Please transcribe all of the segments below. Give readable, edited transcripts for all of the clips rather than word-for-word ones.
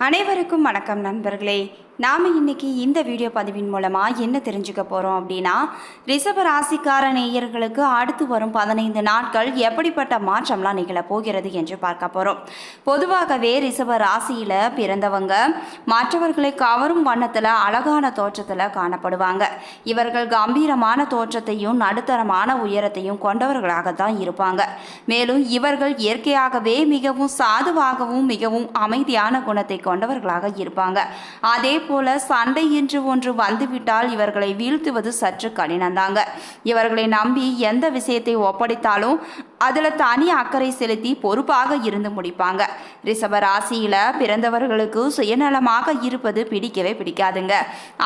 அனைவருக்கும் வணக்கம் நண்பர்களே. நாம் இன்றைக்கி இந்த வீடியோ பதிவின் மூலமாக என்ன தெரிஞ்சுக்க போகிறோம் அப்படின்னா, ரிஷப ராசிக்கார நேயர்களுக்கு அடுத்து வரும் 15 நாட்கள் எப்படிப்பட்ட மாற்றம்லாம் நிகழப்போகிறது என்று பார்க்க போகிறோம். பொதுவாகவே ரிஷப ராசியில் பிறந்தவங்க மற்றவர்களை கவரும் வண்ணத்தில் அழகான தோற்றத்தில் காணப்படுவாங்க. இவர்கள் கம்பீரமான தோற்றத்தையும் நடுத்தரமான உயரத்தையும் கொண்டவர்களாகத்தான் இருப்பாங்க. மேலும் இவர்கள் இயற்கையாகவே மிகவும் சாதுவாகவும் மிகவும் அமைதியான குணத்தை கொண்டவர்களாக இருப்பாங்க. அதே போல சண்டை என்று ஒன்று வந்துவிட்டால் இவர்களை வீழ்த்துவது சற்று கடினம்தாங்க. இவர்களை நம்பி எந்த விஷயத்தை ஒப்படைத்தாலும் அதில் தனி அக்கறை செலுத்தி பொறுப்பாக இருந்து முடிப்பாங்க. ரிஷப ராசியில் பிறந்தவர்களுக்கு சுயநலமாக இருப்பது பிடிக்கவே பிடிக்காதுங்க.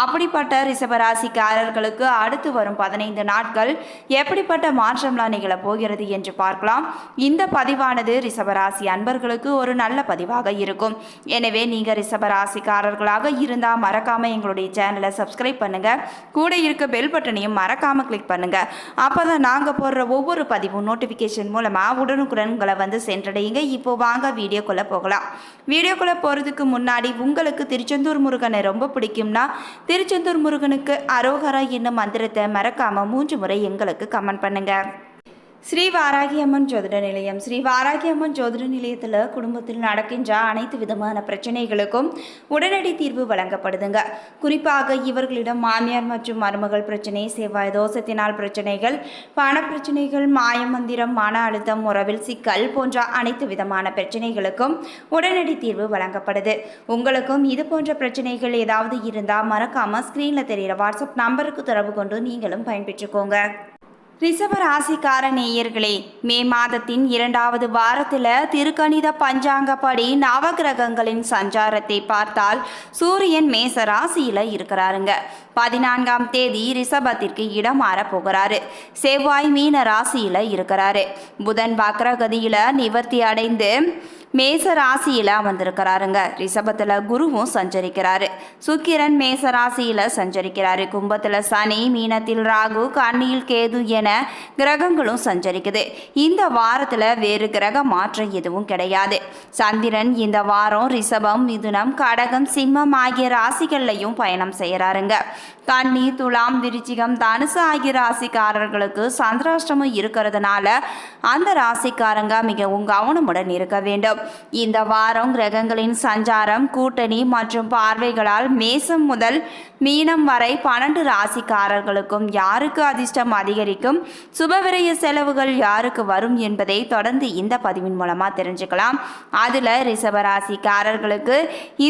அப்படிப்பட்ட ரிஷப ராசிக்காரர்களுக்கு அடுத்து வரும் 15 நாட்கள் எப்படிப்பட்ட மாற்றம்லாம் நிகழப் போகிறது என்று பார்க்கலாம். இந்த பதிவானது ரிஷப ராசி அன்பர்களுக்கு ஒரு நல்ல பதிவாக இருக்கும். எனவே நீங்கள் ரிஷப ராசிக்காரர்களாக இருந்தால் மறக்காமல் எங்களுடைய சேனலை சப்ஸ்கிரைப் பண்ணுங்கள். கூட இருக்க பெல் பட்டனையும் மறக்காமல் கிளிக் பண்ணுங்கள். அப்போ தான் நாங்கள் போடுற ஒவ்வொரு பதிவும் நோட்டிஃபிகேஷன் மூலமாக உடனுக்குடன் உங்களை வந்து சென்றடையுங்க. இப்போ வாங்க வீடியோக்குள்ளே போகலாம். வீடியோக்குள்ளே போகிறதுக்கு முன்னாடி உங்களுக்கு திருச்செந்தூர் முருகனை ரொம்ப பிடிக்கும்னா திருச்செந்தூர் முருகனுக்கு அரோகரா என்னும் மந்திரத்தை மறக்காமல் 3 முறை எங்களுக்கு கமெண்ட் பண்ணுங்கள். ஸ்ரீ வாராகி அம்மன் ஜோதிட நிலையம். ஸ்ரீ வாராகி அம்மன் ஜோதிட நிலையத்தில் குடும்பத்தில் நடக்கின்ற அனைத்து விதமான பிரச்சனைகளுக்கும் உடனடி தீர்வு வழங்கப்படுதுங்க. குறிப்பாக இவர்களிடம் மாமியார் மற்றும் மருமகள் பிரச்சனை, செவ்வாய் தோஷத்தினால் பிரச்சனைகள், பண பிரச்சனைகள், மாயமந்திரம், மன அழுத்தம், உறவில் சிக்கல் போன்ற அனைத்து விதமான பிரச்சனைகளுக்கும் உடனடி தீர்வு வழங்கப்படுது. உங்களுக்கும் இது போன்ற பிரச்சனைகள் ஏதாவது இருந்தால் மறக்காமல் ஸ்க்ரீனில் தெரிகிற வாட்ஸ்அப் நம்பருக்கு தொடர்பு கொண்டு நீங்களும் பயன்பெற்றுக்கோங்க. ரிஷப ராசிக்கார நேயர்களே, மே மாதத்தின் 2வது வாரத்தில் திருக்கணித பஞ்சாங்கப்படி நவகிரகங்களின் சஞ்சாரத்தை பார்த்தால் சூரியன் மேச ராசியில் இருக்கிறாருங்க. 14ஆம் தேதி ரிஷபத்திற்கு இடம் மாற போகிறாரு. செவ்வாய் மீன ராசியில் இருக்கிறாரு. புதன் வக்ரகதியில் நிவர்த்தி அடைந்து மேச ராசியில் வந்திருக்கிறாருங்க. ரிஷபத்தில் குருவும் சஞ்சரிக்கிறாரு. சுக்கிரன் மேச ராசியில் சஞ்சரிக்கிறாரு. கும்பத்தில் சனி, மீனத்தில் ராகு, கன்னியில் கேது என கிரகங்களும் சஞ்சரிக்குது. இந்த வாரத்தில் வேறு கிரக மாற்றம் எதுவும் கிடையாது. சந்திரன் இந்த வாரம் ரிஷபம், மிதுனம், கடகம், சிம்மம் ஆகிய ராசிகள்லையும் பயணம் செய்கிறாருங்க. கன்னி, துலாம், விருச்சிகம், தனுசு ஆகிய ராசிக்காரர்களுக்கு சந்திராஷ்டமம் இருக்கிறதுனால அந்த ராசிக்காரங்க மிகவும் கவனமுடன் இருக்க வேண்டும். இந்த வாரம் கிரகங்களின் சஞ்சாரம், கூட்டணி மற்றும் பார்வைகளால் மேசம் முதல் மீனம் வரை 12 ராசிக்காரர்களுக்கும் யாருக்கு அதிர்ஷ்டம் அதிகரிக்கும், சுபவிரய செலவுகள் யாருக்கு வரும் என்பதை தொடர்ந்து இந்த பதிவின் மூலமாக தெரிஞ்சுக்கலாம். அதில் ரிஷப ராசிக்காரர்களுக்கு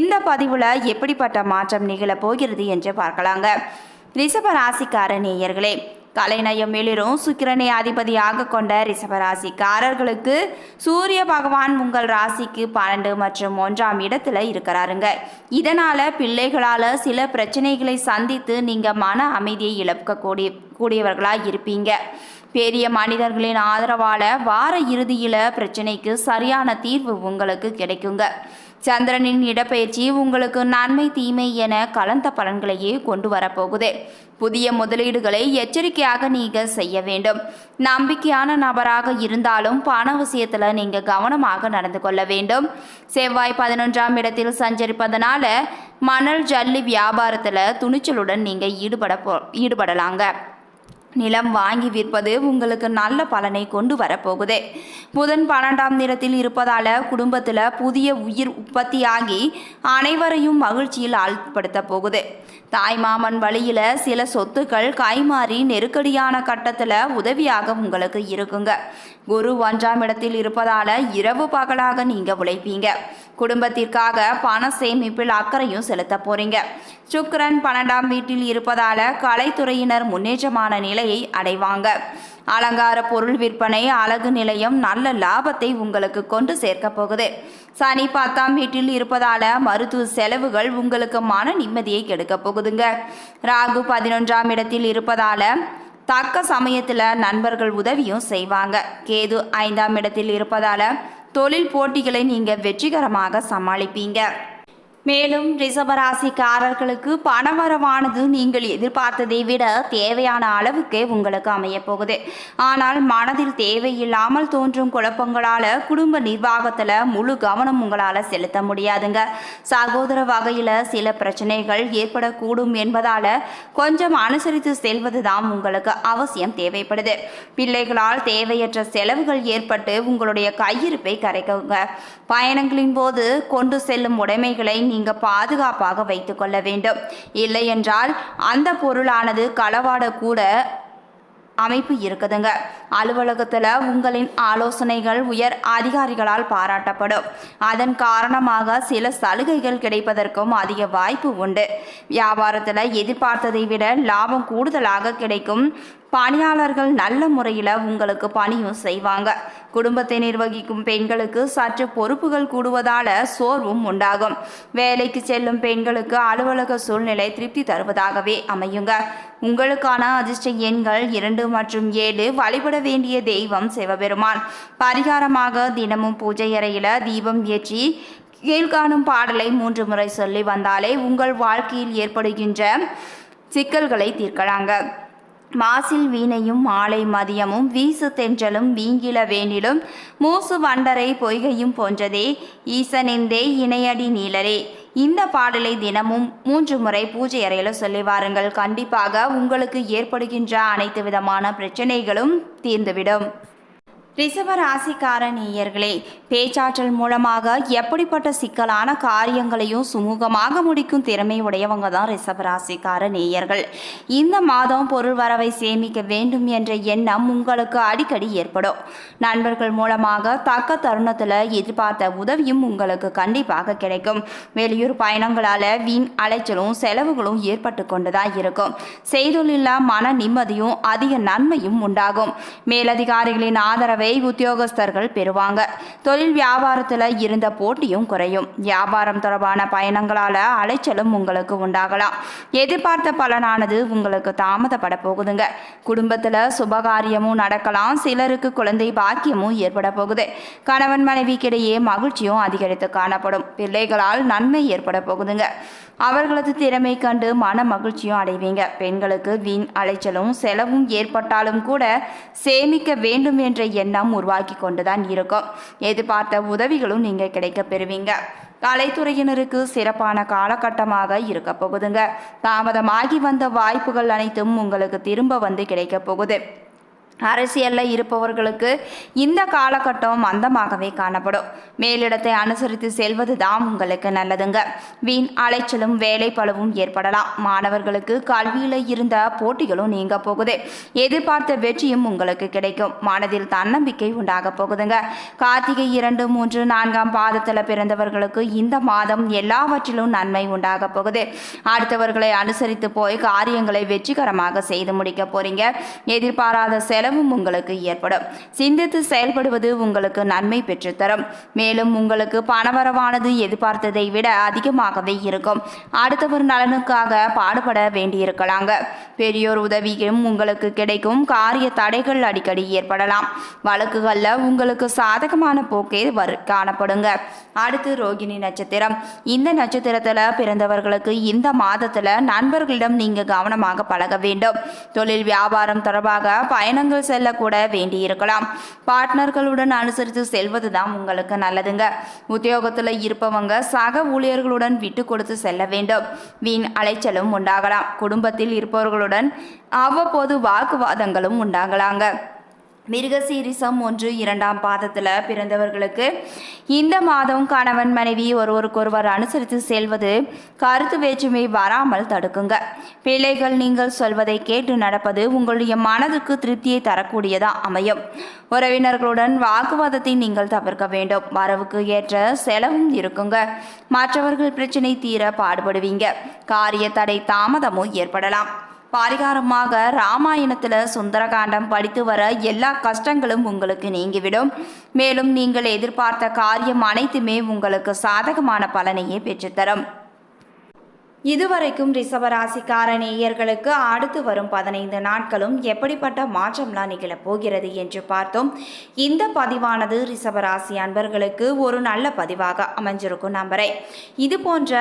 இந்த பதிவில் எப்படிப்பட்ட மாற்றம் நிகழப் போகிறது என்று பார்க்கலாங்க. ரிஷப ராசிக்கார நேயர்களே, கலைநயம் எழிலும் சுக்கிரனை அதிபதியாக கொண்ட ரிஷபராசிக்காரர்களுக்கு சூரிய பகவான் உங்கள் ராசிக்கு 12 மற்றும் 1ஆம் இடத்துல இருக்கிறாருங்க. இதனால் பிள்ளைகளால் சில பிரச்சனைகளை சந்தித்து நீங்கள் மன அமைதியை இழக்கக்கூடியவர்களாக இருப்பீங்க. பெரிய மனிதர்களின் ஆதரவால் வார இறுதியில் பிரச்சனைக்கு சரியான தீர்வு உங்களுக்கு கிடைக்குங்க. சந்திரனின் இடப்பெயர்ச்சி உங்களுக்கு நன்மை தீமை என கலந்த பலன்களையே கொண்டு வரப்போகுது. புதிய முதலீடுகளை எச்சரிக்கையாக நீங்கள் செய்ய வேண்டும். நம்பிக்கையான நபராக இருந்தாலும் பண விஷயத்தில் நீங்கள் கவனமாக நடந்து கொள்ள வேண்டும். செவ்வாய் 11ஆம் இடத்தில் சஞ்சரிப்பதனால மணல் ஜல்லி வியாபாரத்தில் துணிச்சலுடன் நீங்கள் ஈடுபடலாங்க. நிலம் வாங்கி விற்பது உங்களுக்கு நல்ல பலனை கொண்டு வரப்போகுது. புதன் 12ஆம் இடத்தில் இருப்பதால் குடும்பத்தில் புதிய உயிர் உற்பத்தியாகி அனைவரையும் மகிழ்ச்சியில் ஆழ்படுத்த போகுது. தாய்மாமன் வழியில் சில சொத்துக்கள் கைமாறி நெருக்கடியான கட்டத்தில் உதவியாக உங்களுக்கு இருக்குங்க. குரு 1ஆம் இடத்தில் இருப்பதால் இரவு பகலாக நீங்கள் உழைப்பீங்க. குடும்பத்திற்காக பண சேமிப்பில் அக்கறையும் செலுத்த போறீங்க. சுக்கிரன் 12ஆம் வீட்டில் இருப்பதால் கலைத்துறையினர் முன்னேற்றமான நிலையை அடைவாங்க. அலங்கார பொருள் விற்பனை, அழகு நிலையம் நல்ல லாபத்தை உங்களுக்கு கொண்டு சேர்க்க போகுது. சனி 10ஆம் வீட்டில் இருப்பதால் மருத்துவ செலவுகள் உங்களுக்கு மன நிம்மதியை கெடுக்க போகுதுங்க. ராகு 11ஆம் இடத்தில் இருப்பதால் தக்க சமயத்தில் நண்பர்கள் உதவியும் செய்வாங்க. கேது 5ஆம் இடத்தில் இருப்பதால் தொழில் போட்டிகளை நீங்கள் வெற்றிகரமாக சமாளிப்பீங்க. மேலும் ரிஷபராசிக்காரர்களுக்கு பணவரவானது நீங்கள் எதிர்பார்த்ததை விட தேவையான அளவுக்கே உங்களுக்கு அமையப் போகுது. ஆனால் மனதில் தேவையில்லாமல் தோன்றும் குழப்பங்களால் குடும்ப நிர்வாகத்தில் முழு கவனம் உங்களால் செலுத்த முடியாதுங்க. சகோதர வகையில் சில பிரச்சனைகள் ஏற்படக்கூடும் என்பதால் கொஞ்சம் அனுசரித்து செல்வது தான் உங்களுக்கு அவசியம் தேவைப்படுது. பிள்ளைகளால் தேவையற்ற செலவுகள் ஏற்பட்டு உங்களுடைய கையிருப்பை கரைக்குங்க. பயணங்களின் போது கொண்டு செல்லும் உடைமைகளை நீங்க பாதுகாப்பாக வைத்துக் கொள்ள வேண்டும். இல்லை என்றால் அந்த பொருளானது களவாடக்கூட அமைப்பு இருக்குதுங்க. அலுவலகத்தில் உங்களின் ஆலோசனைகள் உயர் அதிகாரிகளால் பாராட்டப்படும். அதன் காரணமாக சில சலுகைகள் கிடைப்பதற்கும் அதிக வாய்ப்பு உண்டு. வியாபாரத்தில் எதிர்பார்த்ததை விட லாபம் கூடுதலாக கிடைக்கும். பணியாளர்கள் நல்ல முறையில் உங்களுக்கு பணியும் செய்வாங்க. குடும்பத்தை நிர்வகிக்கும் பெண்களுக்கு சற்று பொறுப்புகள் கூடுவதால் சோர்வும் உண்டாகும். வேலைக்கு செல்லும் பெண்களுக்கு அலுவலக சூழ்நிலை திருப்தி தருவதாகவே அமையுங்க. உங்களுக்கான அதிர்ஷ்ட எண்கள் 2 மற்றும் 7. வழிபட வேண்டிய தெய்வம் சிவபெருமான். பரிகாரமாக தினமும் பூஜை அறையில் தீபம் ஏற்றி கீழ்காணும் பாடலை 3 முறை சொல்லி வந்தாலே உங்கள் வாழ்க்கையில் ஏற்படுகின்ற சிக்கல்களை தீர்க்கலாங்க. மாசில் வீணையும் மாலை மதியமும் வீசு தென்றலும் வீங்கில வேணிலும் மூசு வண்டரை பொய்கையும் போன்றதே ஈசனிந்தே இணையடி நீளரே. இந்த பாடலை தினமும் 3 முறை பூஜை அறையில் சொல்லி வாருங்கள். கண்டிப்பாக உங்களுக்கு ஏற்படுகின்ற அனைத்து விதமான பிரச்சனைகளும் தீர்ந்துவிடும். ரிஷப ராசிக்கார நேயர்களே, பேச்சாற்றல் மூலமாக எப்படிப்பட்ட சிக்கலான காரியங்களையும் சுமூகமாக முடிக்கும் திறமை உடையவங்க தான் ரிஷப ராசிக்கார நேயர்கள். இந்த மாதம் பொருள் வரவை சேமிக்க வேண்டும் என்ற எண்ணம் உங்களுக்கு அடிக்கடி ஏற்படும். நண்பர்கள் மூலமாக தக்க தருணத்தில் எதிர்பார்த்த உதவியும் உங்களுக்கு கண்டிப்பாக கிடைக்கும். வெளியூர் பயணங்களால் வீண் அலைச்சலும் செலவுகளும் ஏற்பட்டு கொண்டுதான் இருக்கும். செய்தொழில மன நிம்மதியும் அதிக நன்மையும் உண்டாகும். மேலதிகாரிகளின் ஆதரவை உத்தியோகஸ்தர்கள் பெறுவாங்க. தொழில் வியாபாரத்தில் இருந்த போட்டியும் குறையும். வியாபாரம் தொடர்பான பயணங்களால் அலைச்சலும் உங்களுக்கு உண்டாகலாம். எதிர்பார்த்த பலனானது உங்களுக்கு தாமதப்பட போகுதுங்க. குடும்பத்தில் சுபகாரியமும் நடக்கலாம். சிலருக்கு குழந்தை பாக்கியமும் ஏற்பட போகுது. கணவன் மனைவிக்கிடையே மகிழ்ச்சியும் அதிகரித்து காணப்படும். பிள்ளைகளால் நன்மை ஏற்பட போகுதுங்க. அவர்களது திறமை கண்டு மன மகிழ்ச்சியும் அடைவீங்க. பெண்களுக்கு வீண் அலைச்சலும் செலவும் ஏற்பட்டாலும் கூட சேமிக்க வேண்டும் என்ற எண்ணம் உருவாக்கி கொண்டுதான் இருக்கும். எதிர்பார்த்த உதவிகளும் நீங்க கிடைக்க பெறுவீங்க. கலைத்துறையினருக்கு சிறப்பான காலகட்டமாக இருக்க போகுதுங்க. தாமதமாகி வந்த வாய்ப்புகள் அனைத்தும் உங்களுக்கு திரும்ப வந்து கிடைக்க போகுது. அரசியலில் இருப்பவர்களுக்கு இந்த காலகட்டம் மந்தமாகவே காணப்படும். மேலிடத்தை அனுசரித்து செல்வது தான் உங்களுக்கு நல்லதுங்க. வீண் அலைச்சலும் வேலை பளுவும் ஏற்படலாம். மாணவர்களுக்கு கல்வியில் இருந்த போட்டிகளும் நீங்க போகுது. எதிர்பார்த்த வெற்றியும் உங்களுக்கு கிடைக்கும். மனதில் தன்னம்பிக்கை உண்டாக போகுதுங்க. கார்த்திகை 2, 3, 4ஆம் பாதத்தில் பிறந்தவர்களுக்கு இந்த மாதம் எல்லாவற்றிலும் நன்மை உண்டாக போகுது. அடுத்தவர்களை அனுசரித்து போய் காரியங்களை வெற்றிகரமாக செய்து முடிக்க போறீங்க. எதிர்பாராத செலவு உங்களுக்கு ஏற்படும். சிந்தித்து செயல்படுவது உங்களுக்கு நன்மை பெற்றுத்தரும். மேலும் உங்களுக்கு பணவரவானது எதிர்பார்த்ததை விட அதிகமாகவே இருக்கும். அடுத்தவர் நலனுக்காக பாடுபட வேண்டியிருக்கலாங்க. பெரியோர் உதவியும் உங்களுக்கு கிடைக்கும். காரிய தடைகள் அடிக்கடி ஏற்படலாம். வழக்குகளில் உங்களுக்கு சாதகமான போக்கே காணப்படுங்க. அடுத்து ரோகிணி நட்சத்திரம். இந்த நட்சத்திரத்தில் பிறந்தவர்களுக்கு இந்த மாதத்தில் நண்பர்களிடம் நீங்க கவனமாக பழக வேண்டும். தொழில் வியாபாரம் தொடர்பாக பயணங்கள் செல்லக்கூட வேண்டியிருக்கலாம். பார்ட்னர்களுடன் அனுசரித்து செல்வது தான் உங்களுக்கு நல்லதுங்க. உத்தியோகத்தில் இருப்பவங்க சக ஊழியர்களுடன் விட்டு கொடுத்து செல்ல வேண்டும். வீண் அலைச்சலும் உண்டாகலாம். குடும்பத்தில் இருப்பவர்களுடன் அவ்வப்போது வாக்குவாதங்களும் உண்டாகலாங்க. மிருகசீரிசம் 1, 2ஆம் பாதத்தில் பிறந்தவர்களுக்கு இந்த மாதம் கணவன் மனைவி ஒருவருக்கொருவர் அனுசரித்து செல்வது கருத்து வேற்றுமை வராமல் தடுக்குங்க. பிள்ளைகள் நீங்கள் சொல்வதை கேட்டு நடப்பது உங்களுடைய மனதுக்கு திருப்தியை தரக்கூடியதா அமையும். உறவினர்களுடன் வாக்குவாதத்தை நீங்கள் தவிர்க்க வேண்டும். வரவுக்கு ஏற்ற செலவும் இருக்குங்க. மற்றவர்கள் பிரச்சனை தீர பாடுபடுவீங்க. காரிய தடை தாமதமும் ஏற்படலாம். பரிகாரமாக ராமாயணத்தில் சுந்தரகாண்டம் படித்து வர எல்லா கஷ்டங்களும் உங்களுக்கு நீங்கிவிடும். மேலும் நீங்கள் எதிர்பார்த்த காரியம் அனைத்துமே உங்களுக்கு சாதகமான பலனையே பெற்றுத்தரும். இதுவரைக்கும் ரிஷபராசிக்கார நேயர்களுக்கு அடுத்து வரும் 15 நாட்களும் எப்படிப்பட்ட மாற்றம்லாம் நிகழப் போகிறது என்று பார்த்தோம். இந்த பதிவானது ரிஷபராசி அன்பர்களுக்கு ஒரு நல்ல பதிவாக அமைஞ்சிருக்கும் நம்புறேன். இது போன்ற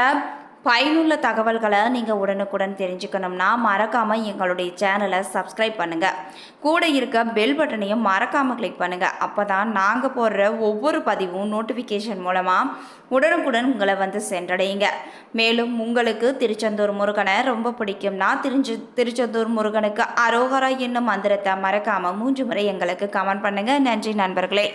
பயனுள்ள தகவல்களை நீங்கள் உடனுக்குடன் தெரிஞ்சுக்கணும்னா மறக்காமல் எங்களுடைய சேனலை சப்ஸ்கிரைப் பண்ணுங்கள். கூட இருக்க பெல் பட்டனையும் மறக்காமல் கிளிக் பண்ணுங்கள். அப்போ தான் நாங்கள் போடுற ஒவ்வொரு பதிவும் நோட்டிஃபிகேஷன் மூலமாக உடனுக்குடன் உங்களை வந்து சென்றடையுங்க. மேலும் உங்களுக்கு திருச்செந்தூர் முருகனை ரொம்ப பிடிக்கும்னா திருச்செந்தூர் முருகனுக்கு அரோகரா என்னும் மந்திரத்தை மறக்காமல் 3 முறை எங்களுக்கு கமெண்ட் பண்ணுங்கள். நன்றி நண்பர்களே.